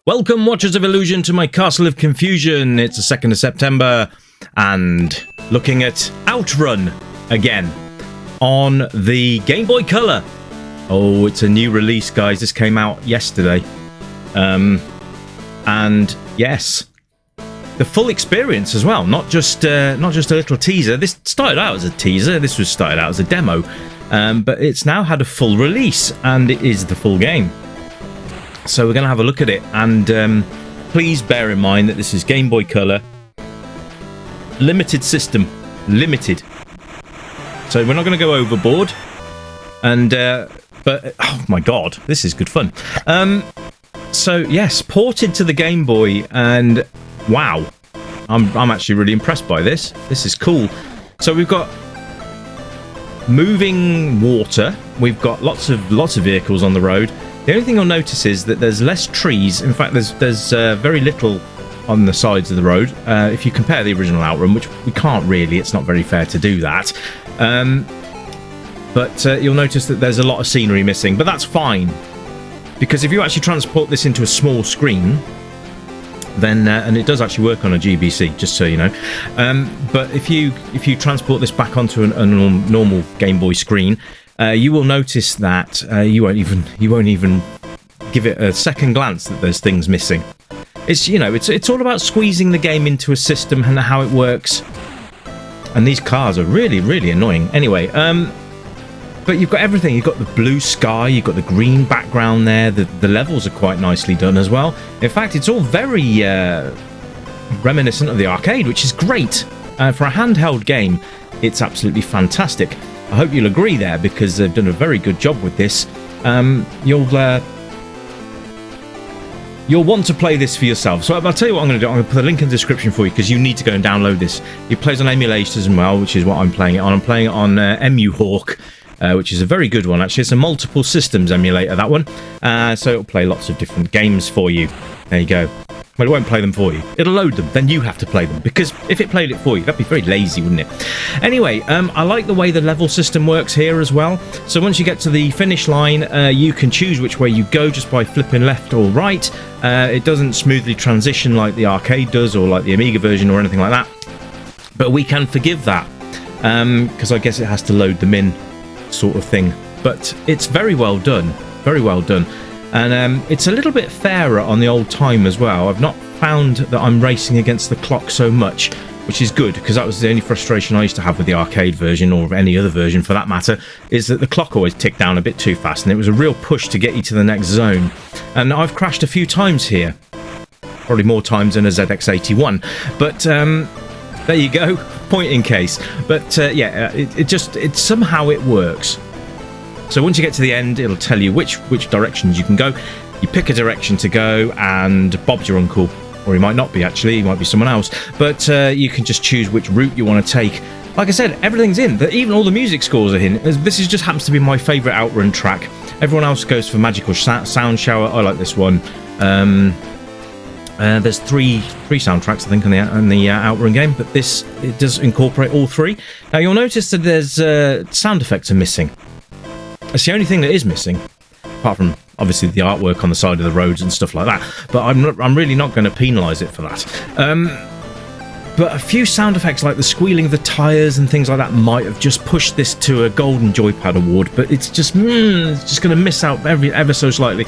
Welcome, Watchers of Illusion, to my Castle of Confusion. It's the 2nd of September, and looking at OutRun again on the Game Boy Color. Oh, it's a new release, guys. This came out yesterday. And yes, the full experience as well, not just a little teaser. This started out as a teaser. This was started out as a demo, but it's now had a full release, and it is the full game. So we're going to have a look at it, and please bear in mind that this is Game Boy Color, limited system, limited. So we're not going to go overboard, and but oh my god, this is good fun. So yes, ported to the Game Boy, and wow, I'm actually really impressed by this. This is cool. So we've got moving water. We've got lots of vehicles on the road. The only thing you'll notice is that there's less trees. In fact, there's very little on the sides of the road. If you compare the original OutRun, which we can't really, it's not very fair to do that. But you'll notice that there's a lot of scenery missing, but that's fine. Because if you actually transport this into a small screen, then and it does actually work on a GBC, just so you know. But if you transport this back onto a normal Game Boy screen, you will notice that you won't even give it a second glance that there's things missing. It's all about squeezing the game into a system and how it works. And these cars are really, really annoying. Anyway, but you've got everything. You've got the blue sky, you've got the green background there. The levels are quite nicely done as well. In fact, it's all very reminiscent of the arcade, which is great. For a handheld game, it's absolutely fantastic. I hope you'll agree there, because they've done a very good job with this. You'll want to play this for yourself. So I'll tell you what I'm going to do. I'm going to put a link in the description for you, because you need to go and download this. It plays on emulators as well, which is what I'm playing it on. I'm playing it on EMU Hawk, which is a very good one, actually. It's a multiple systems emulator, that one. So it'll play lots of different games for you. There you go. Well, it won't play them for you. It'll load them, then you have to play them. Because if it played it for you, that'd be very lazy, wouldn't it? Anyway, I like the way the level system works here as well. So once you get to the finish line, you can choose which way you go just by flipping left or right. It doesn't smoothly transition like the arcade does, or like the Amiga version or anything like that. But we can forgive that, because I guess it has to load them in, sort of thing. But it's very well done. Very well done. And it's a little bit fairer on the old time as well. I've not found that I'm racing against the clock so much, which is good, because that was the only frustration I used to have with the arcade version, or any other version for that matter, is that the clock always ticked down a bit too fast, and it was a real push to get you to the next zone. And I've crashed a few times here, probably more times than a ZX81, but there you go, point in case. But yeah, it somehow it works. So once you get to the end, it'll tell you which directions you can go. You pick a direction to go, and Bob's your uncle. Or he might not be, actually. He might be someone else. But you can just choose which route you want to take. Like I said, everything's in. Even all the music scores are in. This just happens to be my favourite OutRun track. Everyone else goes for Magical Sound Shower. I like this one. There's three soundtracks, I think, on the OutRun game. But it does incorporate all three. Now, you'll notice that there's sound effects are missing. It's the only thing that is missing, apart from obviously the artwork on the side of the roads and stuff like that. But I'm really not going to penalise it for that. But a few sound effects like the squealing of the tyres and things like that might have just pushed this to a Golden Joypad award. But it's just going to miss out ever so slightly.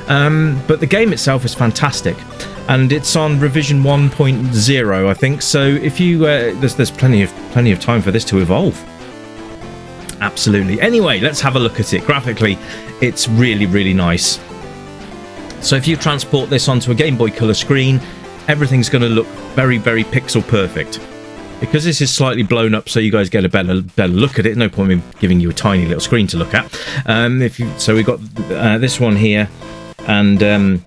But the game itself is fantastic, and it's on revision 1.0, I think. So if you there's plenty of time for this to evolve. Absolutely. Anyway, let's have a look at it. Graphically, it's really, really nice. So if you transport this onto a Game Boy Color screen, everything's going to look very, very pixel perfect. Because this is slightly blown up, so you guys get a better look at it. No point in giving you a tiny little screen to look at. So we've got this one here, and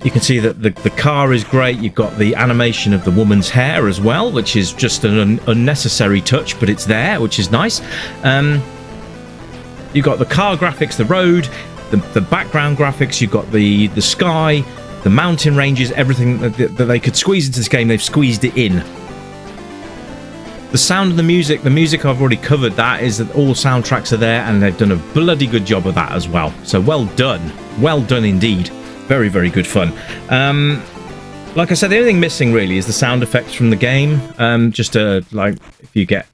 you can see that the car is great. You've got the animation of the woman's hair as well, which is just an unnecessary touch, but it's there, which is nice. You've got the car graphics, the road, the background graphics. You've got the sky, the mountain ranges, everything that they could squeeze into this game, they've squeezed it in. The sound and the music I've already covered. That is that all soundtracks are there, and they've done a bloody good job of that as well. So well done indeed. Very, very good fun. Like I said, the only thing missing really is the sound effects from the game. Just like if you get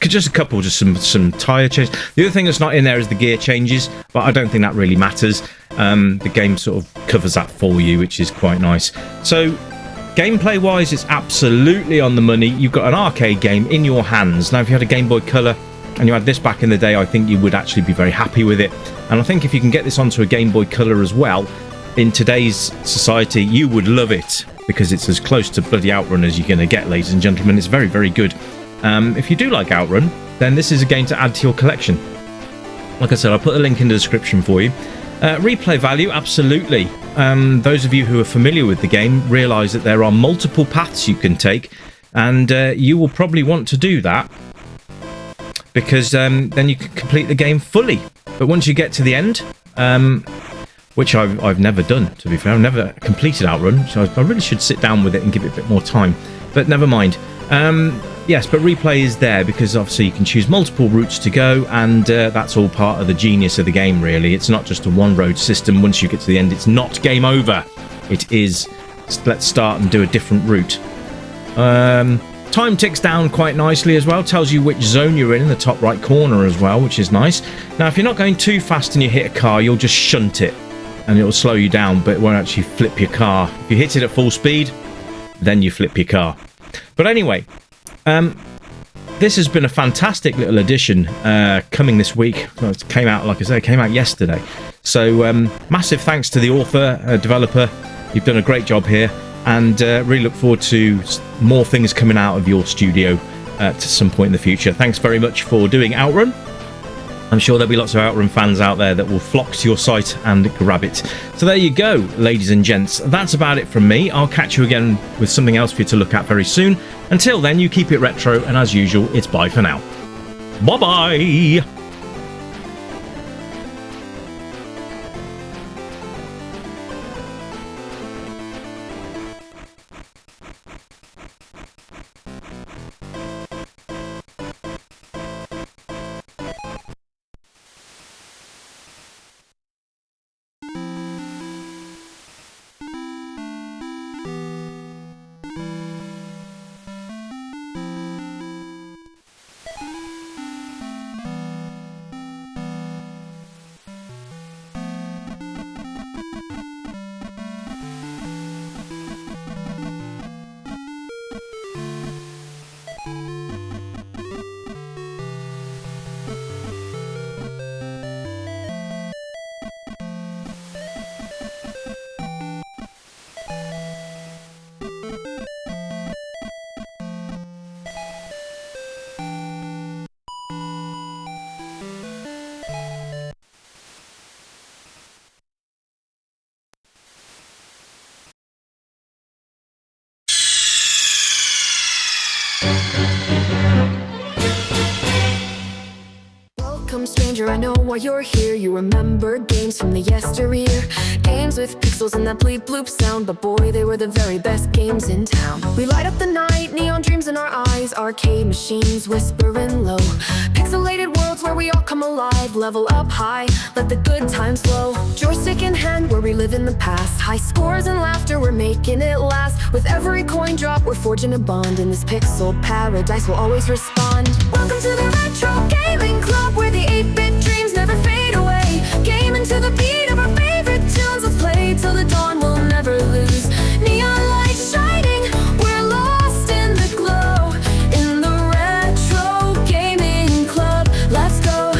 just a couple, just some tire changes. The other thing that's not in there is the gear changes, but I don't think that really matters. The game sort of covers that for you, which is quite nice. So gameplay wise, it's absolutely on the money. You've got an arcade game in your hands. Now if you had a Game Boy Color and you had this back in the day, I think you would actually be very happy with it. And I think if you can get this onto a Game Boy Color as well, in today's society, you would love it, because it's as close to bloody OutRun as you're going to get, ladies and gentlemen. It's very, very good. If you do like OutRun, then this is a game to add to your collection. Like I said, I'll put a link in the description for you. Replay value, absolutely. Those of you who are familiar with the game realise that there are multiple paths you can take, and you will probably want to do that, because then you can complete the game fully. But once you get to the end, which I've never done, to be fair. I've never completed OutRun, so I really should sit down with it and give it a bit more time. But never mind. Yes, but replay is there because obviously you can choose multiple routes to go, and that's all part of the genius of the game, really. It's not just a one-road system. Once you get to the end, it's not game over. It is, let's start and do a different route. Time ticks down quite nicely as well. Tells you which zone you're in the top right corner as well, which is nice. Now, if you're not going too fast and you hit a car, you'll just shunt it, and it'll slow you down, but it won't actually flip your car. If you hit it at full speed, then you flip your car. But anyway, this has been a fantastic little addition coming this week. Well, it came out, like I said, it came out yesterday. So massive thanks to the author, developer. You've done a great job here, and really look forward to more things coming out of your studio at some point in the future. Thanks very much for doing OutRun. I'm sure there'll be lots of OutRun fans out there that will flock to your site and grab it. So there you go, ladies and gents. That's about it from me. I'll catch you again with something else for you to look at very soon. Until then, you keep it retro, and as usual, it's bye for now. Bye-bye! Welcome, stranger, I know why you're here. You remember games from the yesteryear, games with pixels and that bleep bloop sound, but boy, they were the very best games in town. We light up the night, neon dreams in our eyes, arcade machines whispering low, pixelated worlds where we all come alive, level up high, let the good times flow. Joystick in hand, where we live in the past, high scores and laughter, we're making it last. With every coin drop, we're forging a bond, in this pixel paradise we'll always respond. Welcome to the Retro Gaming Club, where the 8-bit dreams never fade away. Gaming to the beat of our favorite tunes, let's play till the dawn, we'll never lose. Neon lights shining, we're lost in the glow, in the Retro Gaming Club. Let's go,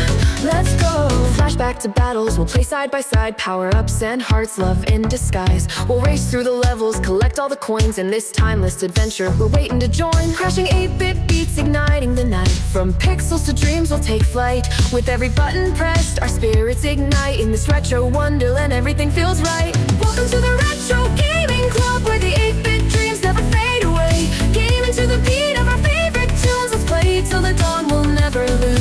let's go. Flashback to battles, we'll play side by side, power-ups and hearts, love in disguise. We'll race through the levels, collect all the coins, in this timeless adventure we're waiting to join. Crashing 8-bit beats, igniting the night, from pixels to dreams we'll take flight. With every button pressed, our spirits ignite, in this retro wonderland everything feels right. Welcome to the Retro Gaming Club, where the 8-bit dreams never fade away. Gaming to the beat of our favorite tunes, let's play till the dawn, we'll never lose.